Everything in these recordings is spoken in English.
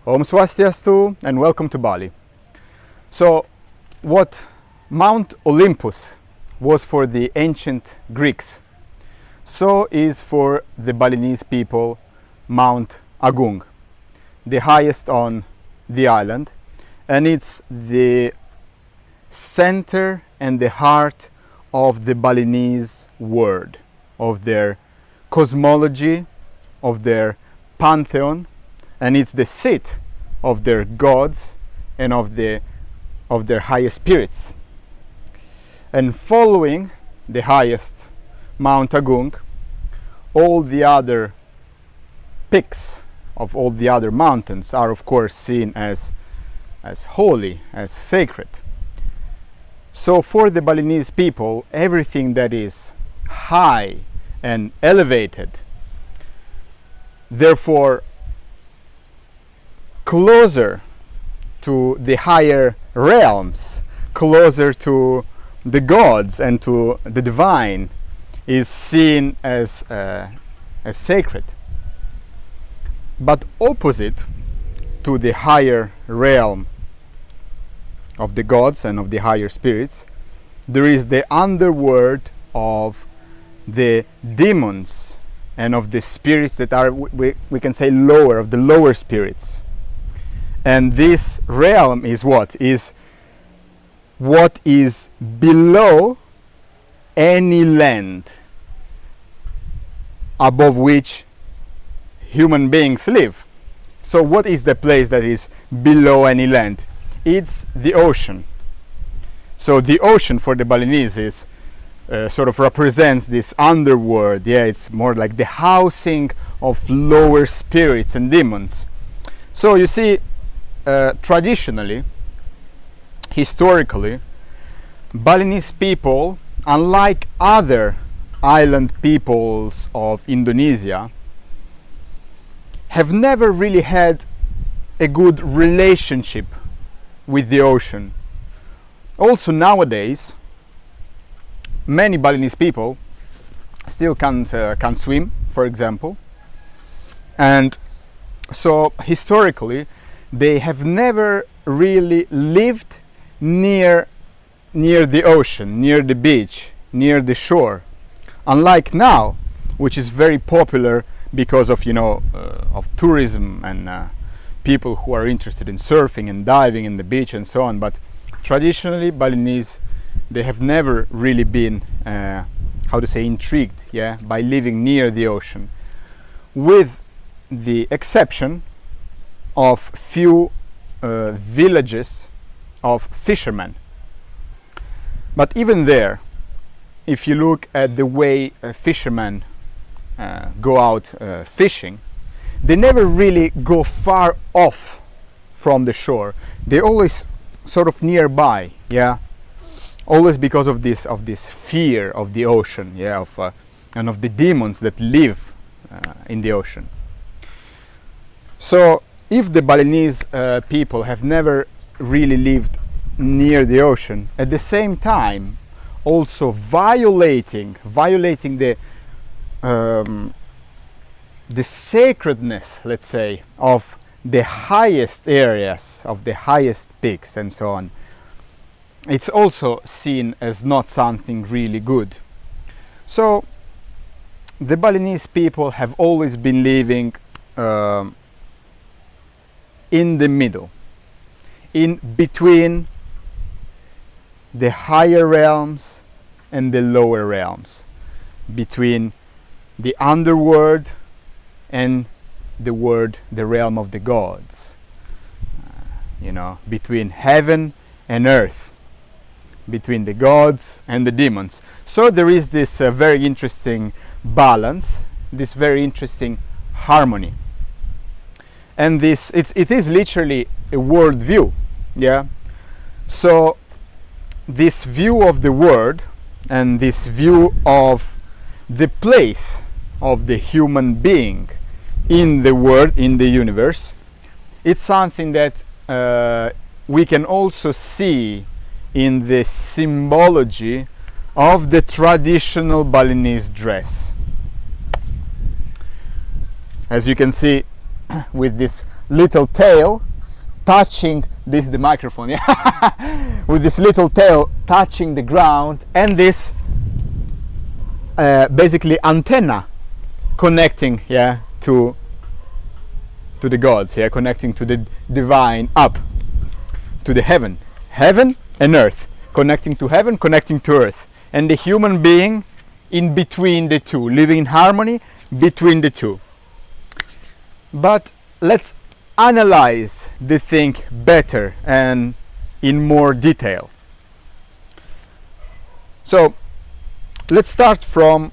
Om Swastiastu and welcome to Bali. So, what Mount Olympus was for the ancient Greeks, so is for the Balinese people Mount Agung, the highest on the island, and it's the center and the heart of the Balinese world, of their cosmology, of their pantheon, and it's the seat of their gods and of their higher spirits. And following the highest Mount Agung, all the other peaks of all the other mountains are of course seen as holy, as sacred. So for the Balinese people, everything that is high and elevated, therefore closer to the higher realms, closer to the gods and to the divine, is seen as sacred. But opposite to the higher realm of the gods and of the higher spirits, there is the underworld of the demons and of the spirits that are, we can say, lower, of the lower spirits. And this realm is what is below any land above which human beings live. So what is the place that is below any land? It's the ocean. So the ocean for the Balinese is sort of represents this underworld. Yeah, it's more like the housing of lower spirits and demons. So you see, traditionally, historically, Balinese people, unlike other island peoples of Indonesia, have never really had a good relationship with the ocean. Also nowadays, many Balinese people still can't swim, for example, and so historically they have never really lived near the ocean, near the beach, near the shore. Unlike now, which is very popular because of of tourism and people who are interested in surfing and diving in the beach and so on. But traditionally, Balinese, they have never really been intrigued, by living near the ocean, with the exception of few villages of fishermen. But even there, if you look at the way fishermen go out fishing, they never really go far off from the shore. They always sort of nearby, always because of this fear of the ocean, and of the demons that live in the ocean. So if the Balinese people have never really lived near the ocean, at the same time also violating the sacredness, let's say, of the highest areas, of the highest peaks and so on, it's also seen as not something really good. So the Balinese people have always been living in the middle, in between the higher realms and the lower realms, between the underworld and the realm of the gods, between heaven and earth, between the gods and the demons. So there is this very interesting balance, this very interesting harmony. And it is literally a world view, So this view of the world and this view of the place of the human being in the world, in the universe, it's something that we can also see in the symbology of the traditional Balinese dress. As you can see, with this little tail touching, this is the microphone, yeah, with this little tail touching the ground, and this basically antenna connecting, yeah, to the gods, yeah, connecting to the divine, up to the heaven and earth, connecting to heaven, connecting to earth, and the human being in between the two, living in harmony between the two. But let's analyze the thing better and in more detail. So let's start from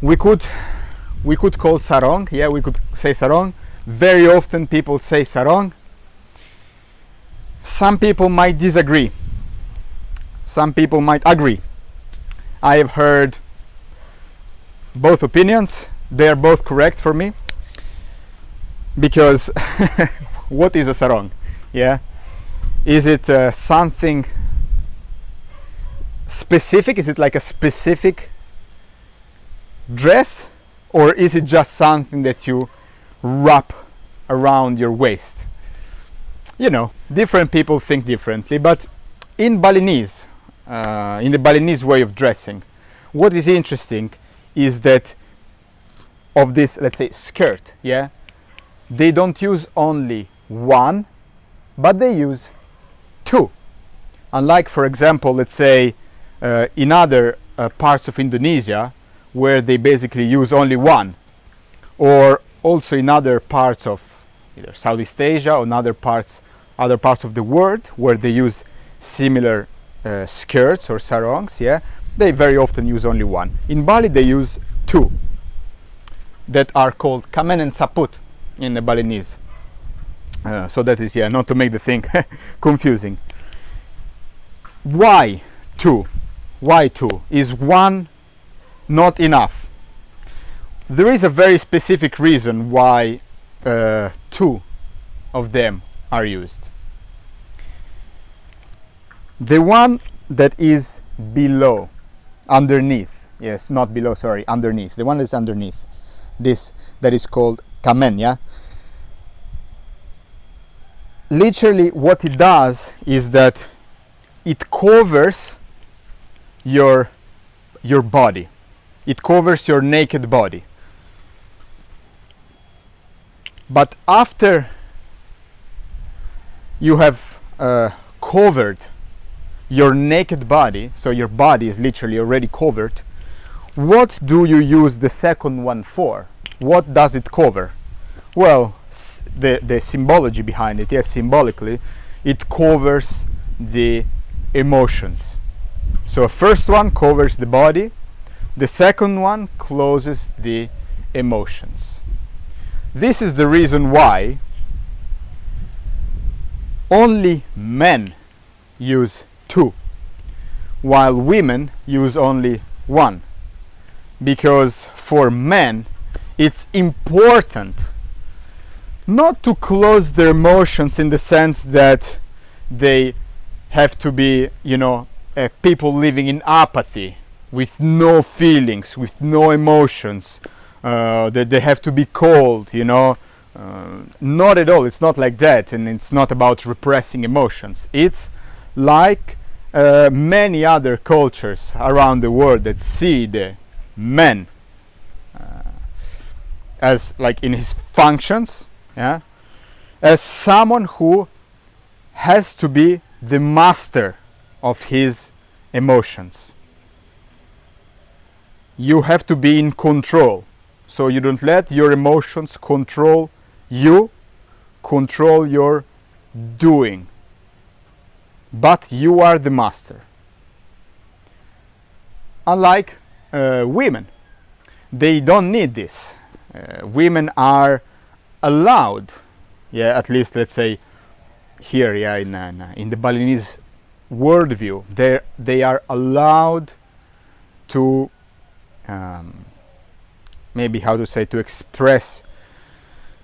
we could call sarong, yeah, we could say sarong. Very often people say sarong. Some people might disagree, some people might agree. I have heard both opinions. They are both correct for me, because what is a sarong? Yeah, is it something specific? Is it like a specific dress, or is it just something that you wrap around your waist? You know, different people think differently, but in Balinese, in the Balinese way of dressing, what is interesting is that of this, let's say, skirt, yeah, they don't use only one, but they use two. Unlike, for example, let's say in other parts of Indonesia, where they basically use only one, or also in other parts of either Southeast Asia or in other parts of the world where they use similar skirts or sarongs, yeah, they very often use only one. In Bali they use two, that are called kamen and saput in the Balinese. So that is, yeah, not to make the thing confusing. Why two? Why two? Is one not enough? There is a very specific reason why two of them are used. The one that is below, underneath, yes, not below, sorry, underneath, the one that's underneath, this that is called kamen, yeah. Literally what it does is that it covers your body. It covers your naked body. But after you have covered your naked body, so your body is literally already covered, what do you use the second one for? What does it cover? Well, the symbology behind it, yes, symbolically, it covers the emotions. So first one covers the body, the second one closes the emotions. This is the reason why only men use two, while women use only one. Because for men it's important not to close their emotions in the sense that they have to be, you know, people living in apathy, with no feelings, with no emotions, that they have to be cold, you know. Not at all. It's not like that, and it's not about repressing emotions. It's like many other cultures around the world that see the man as, like, in his functions, yeah, as someone who has to be the master of his emotions. You have to be in control, so you don't let your emotions control you, control your doing, but you are the master. Unlike women, they don't need this. Women are allowed, yeah, at least let's say here, yeah, in the Balinese worldview, they are allowed to maybe, how to say, to express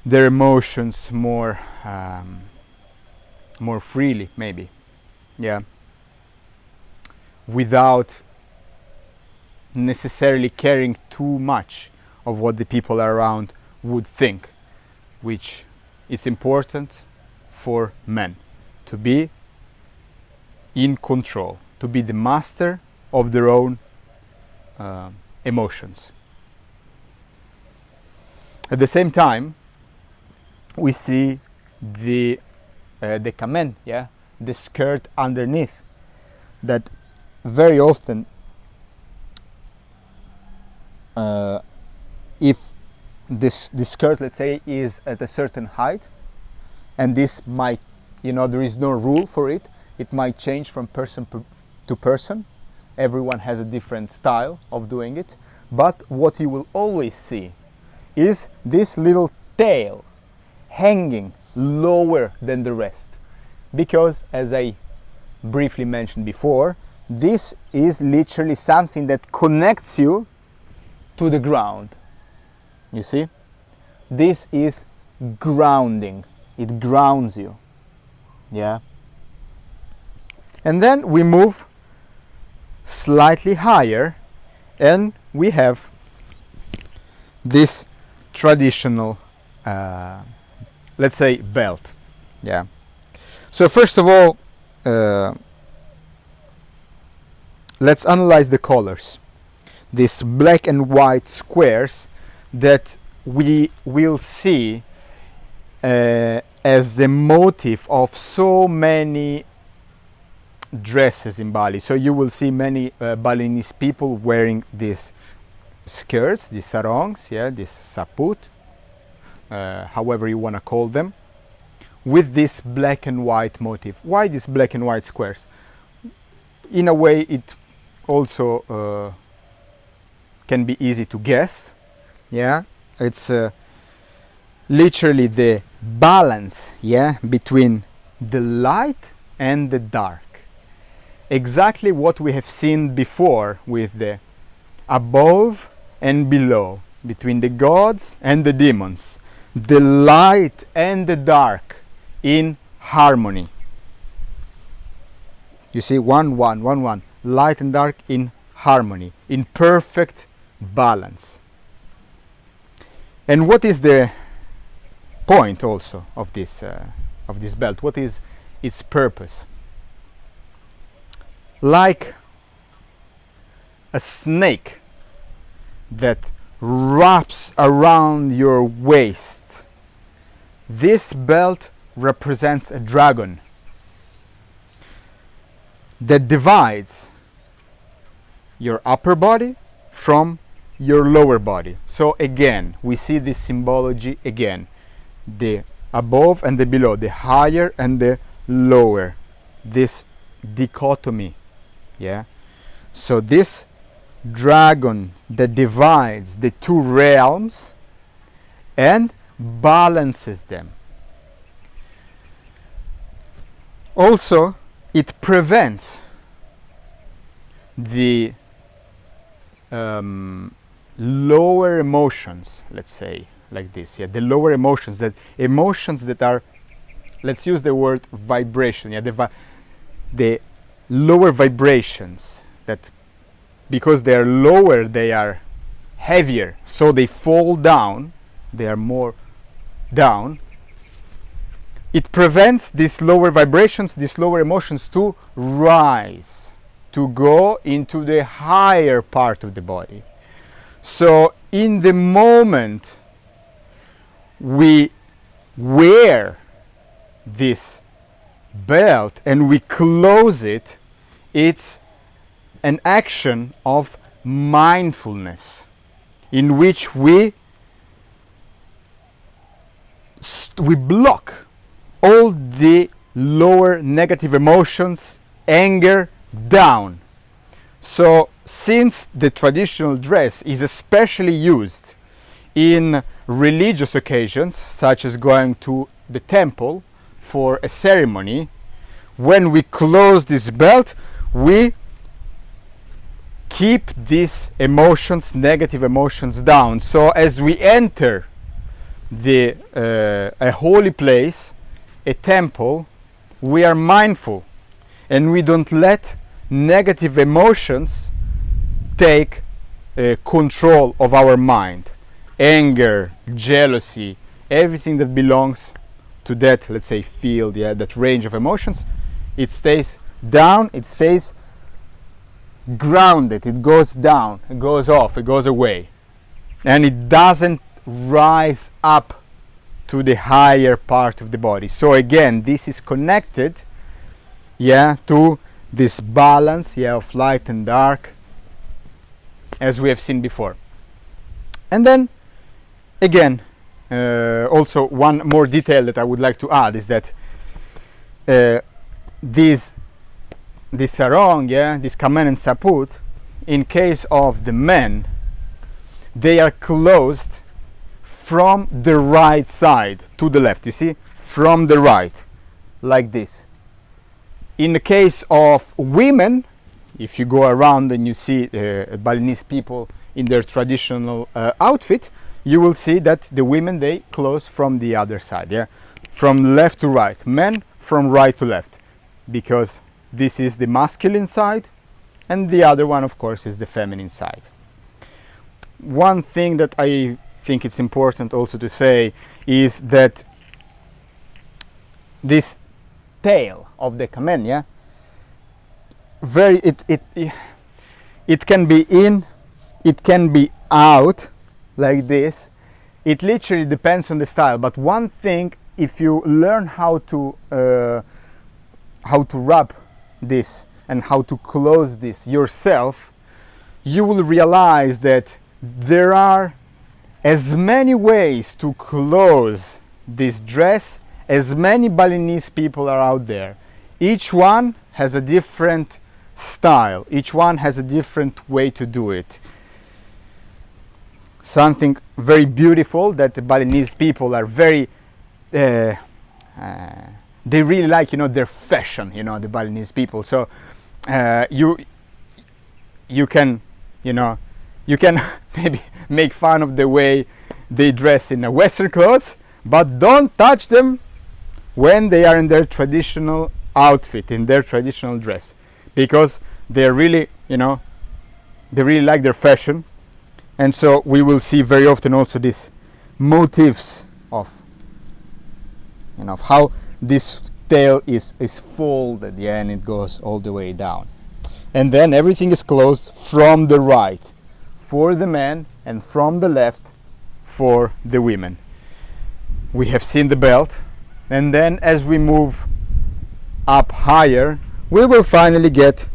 their emotions more freely, maybe, yeah, without necessarily caring too much of what the people around would think, which is important for men to be in control, to be the master of their own emotions. At the same time, we see the kamen, yeah, the skirt underneath, that very often, if this skirt, let's say, is at a certain height, and this might, there is no rule for it, it might change from person to person. Everyone has a different style of doing it, but what you will always see is this little tail hanging lower than the rest, because, as I briefly mentioned before, this is literally something that connects you to the ground. You see, this is grounding. It grounds you. Yeah. And then we move slightly higher, and we have this traditional, let's say, belt. Yeah. So first of all, let's analyze the colors. These black and white squares that we will see as the motif of so many dresses in Bali. So you will see many Balinese people wearing these skirts, these sarongs, yeah, this saput, however you want to call them, with this black and white motif. Why these black and white squares? In a way, it also can be easy to guess. Yeah, it's literally the balance, yeah, between the light and the dark. Exactly what we have seen before with the above and below, between the gods and the demons, the light and the dark in harmony. You see, 1 1 1 1, light and dark in harmony, in perfect balance. And what is the point also of this belt? What is its purpose? Like a snake that wraps around your waist, this belt represents a dragon that divides your upper body from your lower body. So again, we see this symbology again, the above and the below, the higher and the lower, this dichotomy. Yeah. So this dragon that divides the two realms and balances them. Also, it prevents the lower emotions, let's say like this, yeah, the lower emotions, that emotions that are, let's use the word vibration, yeah, the lower vibrations, that because they are lower, they are heavier, so they fall down, they are more down. It prevents these lower vibrations, these lower emotions to rise, to go into the higher part of the body. So in the moment we wear this belt and we close it, it's an action of mindfulness in which we block all the lower negative emotions, anger, down. So since the traditional dress is especially used in religious occasions, such as going to the temple for a ceremony, when we close this belt, we keep these emotions, negative emotions, down. So as we enter a holy place, a temple, we are mindful and we don't let negative emotions take control of our mind. anger, jealousy, everything that belongs to that, let's say, field, yeah, that range of emotions, it stays down, it stays grounded, it goes down, it goes off, it goes away, and it doesn't rise up to the higher part of the body. So again, this is connected, yeah, to this balance, yeah, of light and dark, as we have seen before. And then again, also one more detail that I would like to add is that this sarong, yeah, this kamen and saput, in case of the men, they are closed from the right side to the left. You see, from the right, like this. In the case of women, if you go around and you see Balinese people in their traditional outfit, you will see that the women, they close from the other side, yeah, from left to right. Men from right to left, because this is the masculine side, and the other one, of course, is the feminine side. One thing that I think it's important also to say is that this tail of the kamen, yeah, it can be in, it can be out, like this. It literally depends on the style. But one thing, if you learn how to wrap this and how to close this yourself, you will realize that there are as many ways to close this dress as many Balinese people are out there. Each one has a different style, each one has a different way to do it. Something very beautiful that the Balinese people are very they really like, you know, their fashion, you know, the Balinese people. So you can, you know, you can maybe make fun of the way they dress in a Western clothes, but don't touch them when they are in their traditional outfit, in their traditional dress, because they're really, you know, they really like their fashion. And so we will see very often also these motifs of, you know, of how this tail is folded, yeah, and it goes all the way down. And then everything is closed from the right for the men and from the left for the women. We have seen the belt, and then as we move up higher, we will finally get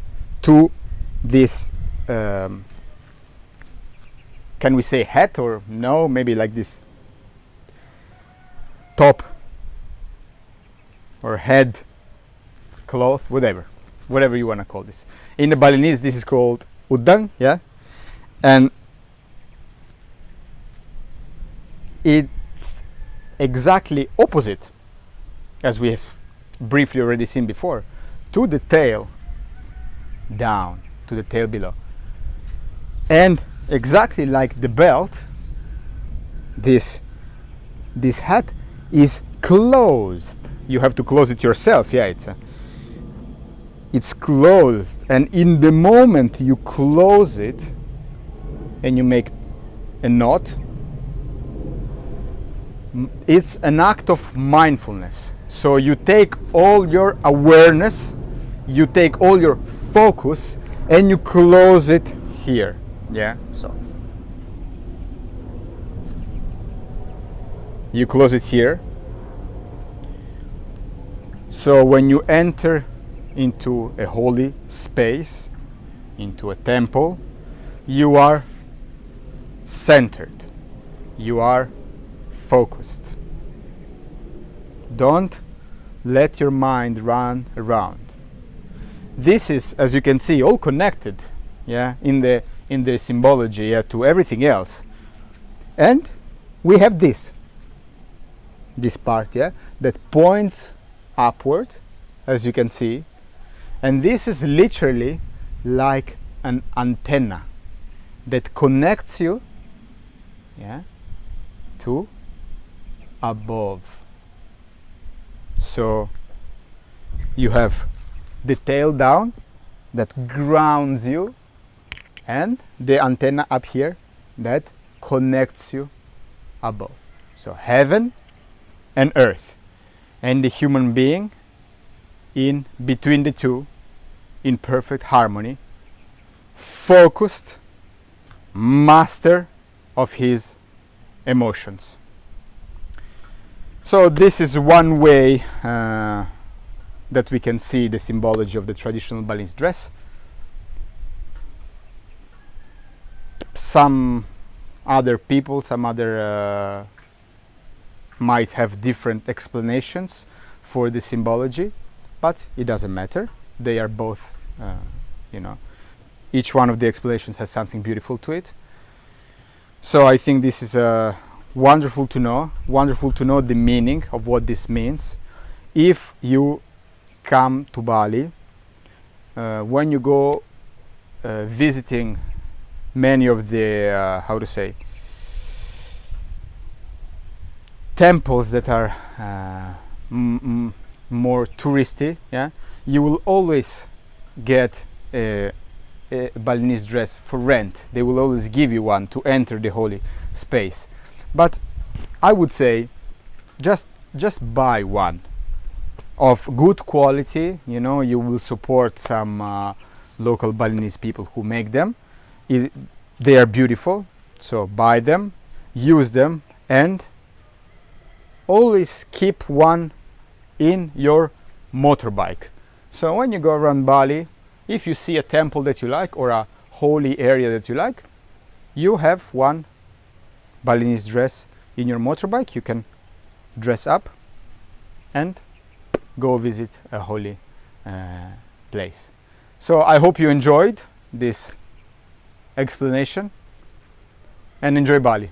to this can we say hat, or no, maybe like this top or head cloth, whatever you want to call this. In the Balinese, this is called udang, yeah, and it's exactly opposite, as we have briefly already seen before, to the tail down, to the tail below. And exactly like the belt, this hat is closed. You have to close it yourself, yeah, it's closed, and in the moment you close it and you make a knot, it's an act of mindfulness. So you take all your awareness, you take all your focus, and you close it here, yeah, so you close it here. So when you enter into a holy space, into a temple, you are centered, you are focused. Don't let your mind run around. This is, as you can see, all connected, yeah, in the symbology, yeah, to everything else. And we have this part, yeah, that points upward, as you can see, and this is literally like an antenna that connects you, yeah, to above. So you have the tail down that grounds you, and the antenna up here that connects you above. So heaven and earth, and the human being in between the two, in perfect harmony, focused, master of his emotions. So this is one way that we can see the symbology of the traditional Balinese dress. Some other people, some other might have different explanations for the symbology, but it doesn't matter. They are both, each one of the explanations has something beautiful to it. So I think this is wonderful to know the meaning of what this means. If you come to Bali, when you go visiting many of the temples that are more touristy, you will always get a Balinese dress for rent. They will always give you one to enter the holy space. But I would say just buy one of good quality. You will support some local Balinese people who make them. They are beautiful, so buy them, use them, and always keep one in your motorbike. So when you go around Bali, if you see a temple that you like or a holy area that you like, you have one Balinese dress in your motorbike. You can dress up and go visit a holy place. So I hope you enjoyed this explanation and enjoy Bali.